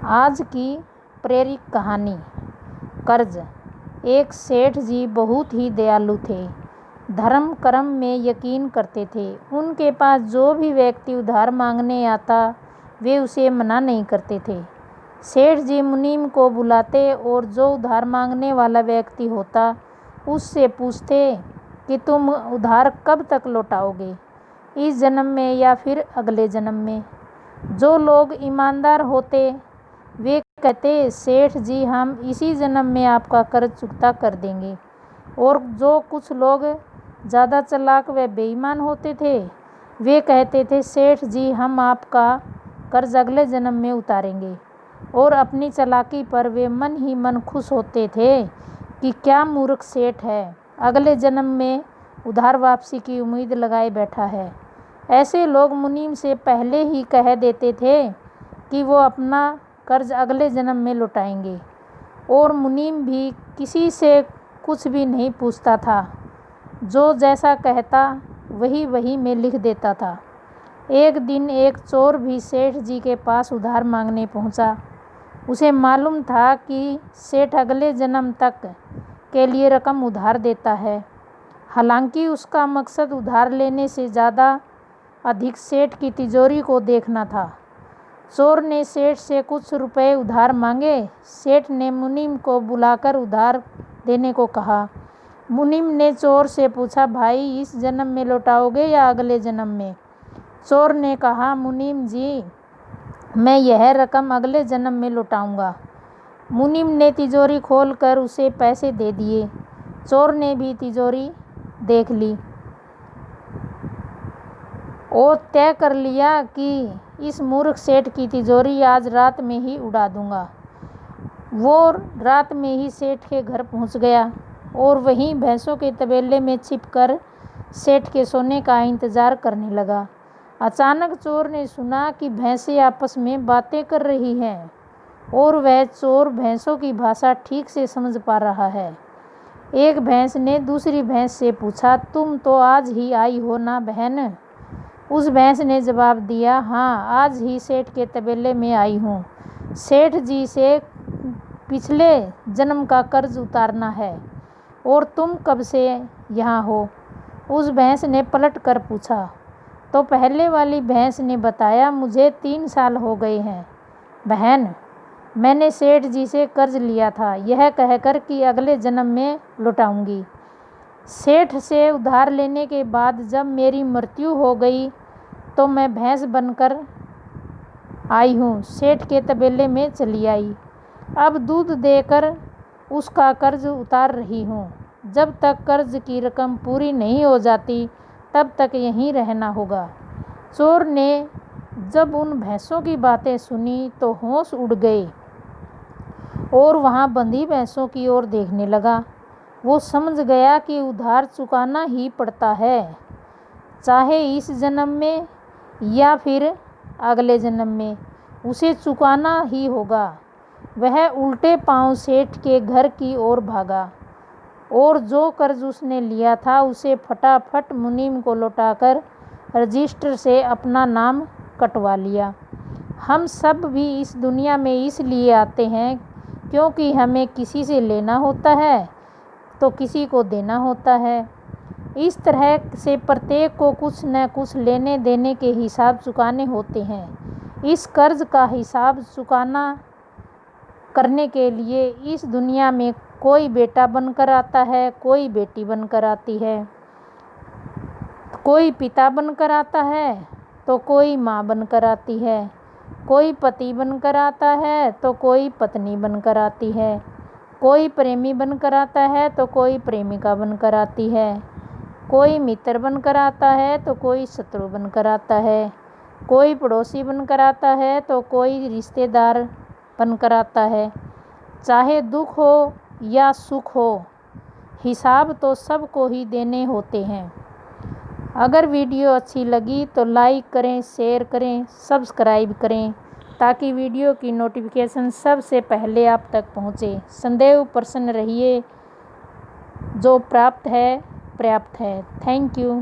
आज की प्रेरक कहानी। कर्ज। एक सेठ जी बहुत ही दयालु थे, धर्म कर्म में यकीन करते थे। उनके पास जो भी व्यक्ति उधार मांगने आता वे उसे मना नहीं करते थे। सेठ जी मुनीम को बुलाते और जो उधार मांगने वाला व्यक्ति होता उससे पूछते कि तुम उधार कब तक लौटाओगे, इस जन्म में या फिर अगले जन्म में। जो लोग ईमानदार होते वे कहते, सेठ जी हम इसी जन्म में आपका कर्ज चुकता कर देंगे। और जो कुछ लोग ज़्यादा चालाक व बेईमान होते थे वे कहते थे, सेठ जी हम आपका कर्ज अगले जन्म में उतारेंगे। और अपनी चालाकी पर वे मन ही मन खुश होते थे कि क्या मूर्ख सेठ है, अगले जन्म में उधार वापसी की उम्मीद लगाए बैठा है। ऐसे लोग मुनीम से पहले ही कह देते थे कि वो अपना कर्ज अगले जन्म में लौटाएंगे। और मुनीम भी किसी से कुछ भी नहीं पूछता था, जो जैसा कहता वही में लिख देता था। एक दिन एक चोर भी सेठ जी के पास उधार मांगने पहुंचा। उसे मालूम था कि सेठ अगले जन्म तक के लिए रकम उधार देता है। हालांकि उसका मकसद उधार लेने से ज़्यादा अधिक सेठ की तिजोरी को देखना था। चोर ने सेठ से कुछ रुपए उधार मांगे। सेठ ने मुनीम को बुलाकर उधार देने को कहा। मुनीम ने चोर से पूछा, भाई इस जन्म में लौटाओगे या अगले जन्म में? चोर ने कहा, मुनीम जी मैं यह रकम अगले जन्म में लौटाऊंगा। मुनीम ने तिजोरी खोलकर उसे पैसे दे दिए। चोर ने भी तिजोरी देख ली और तय कर लिया कि इस मूर्ख सेठ की तिजोरी आज रात में ही उड़ा दूंगा। वो रात में ही सेठ के घर पहुंच गया और वहीं भैंसों के तबेले में छिपकर सेठ के सोने का इंतजार करने लगा। अचानक चोर ने सुना कि भैंसें आपस में बातें कर रही हैं और वह चोर भैंसों की भाषा ठीक से समझ पा रहा है। एक भैंस ने दूसरी भैंस से पूछा, तुम तो आज ही आई हो ना बहन? उस भैंस ने जवाब दिया, हाँ आज ही सेठ के तबेले में आई हूँ। सेठ जी से पिछले जन्म का कर्ज उतारना है। और तुम कब से यहाँ हो? उस भैंस ने पलट कर पूछा। तो पहले वाली भैंस ने बताया, मुझे 3 साल हो गए हैं बहन। मैंने सेठ जी से कर्ज लिया था, यह कहकर कि अगले जन्म में लौटाऊंगी। सेठ से उधार लेने के बाद जब मेरी मृत्यु हो गई तो मैं भैंस बनकर आई हूँ, सेठ के तबेले में चली आई। अब दूध देकर उसका कर्ज उतार रही हूँ। जब तक कर्ज की रकम पूरी नहीं हो जाती तब तक यहीं रहना होगा। चोर ने जब उन भैंसों की बातें सुनी तो होश उड़ गए और वहाँ बंधी भैंसों की ओर देखने लगा। वो समझ गया कि उधार चुकाना ही पड़ता है, चाहे इस जन्म में या फिर अगले जन्म में, उसे चुकाना ही होगा। वह उल्टे पांव सेठ के घर की ओर भागा और जो कर्ज उसने लिया था उसे फटाफट मुनीम को लौटाकर रजिस्टर से अपना नाम कटवा लिया। हम सब भी इस दुनिया में इसलिए आते हैं क्योंकि हमें किसी से लेना होता है तो किसी को देना होता है। इस तरह से प्रत्येक को कुछ न कुछ लेने देने के हिसाब चुकाने होते हैं। इस कर्ज का हिसाब चुकाना करने के लिए इस दुनिया में कोई बेटा बनकर आता है, कोई बेटी बनकर आती है, कोई पिता बनकर आता है तो कोई माँ बनकर आती है, कोई पति बनकर आता है तो कोई पत्नी बनकर आती है, कोई प्रेमी बनकर आता है तो कोई प्रेमिका बनकर आती है, कोई मित्र बनकर आता है तो कोई शत्रु बनकर आता है, कोई पड़ोसी बनकर आता है तो कोई रिश्तेदार बनकर आता है। चाहे दुख हो या सुख हो, हिसाब तो सबको ही देने होते हैं। अगर वीडियो अच्छी लगी तो लाइक करें, शेयर करें, सब्सक्राइब करें ताकि वीडियो की नोटिफिकेशन सबसे पहले आप तक पहुँचे। सदैव प्रसन्न रहिए, जो प्राप्त है पर्याप्त है। Thank you.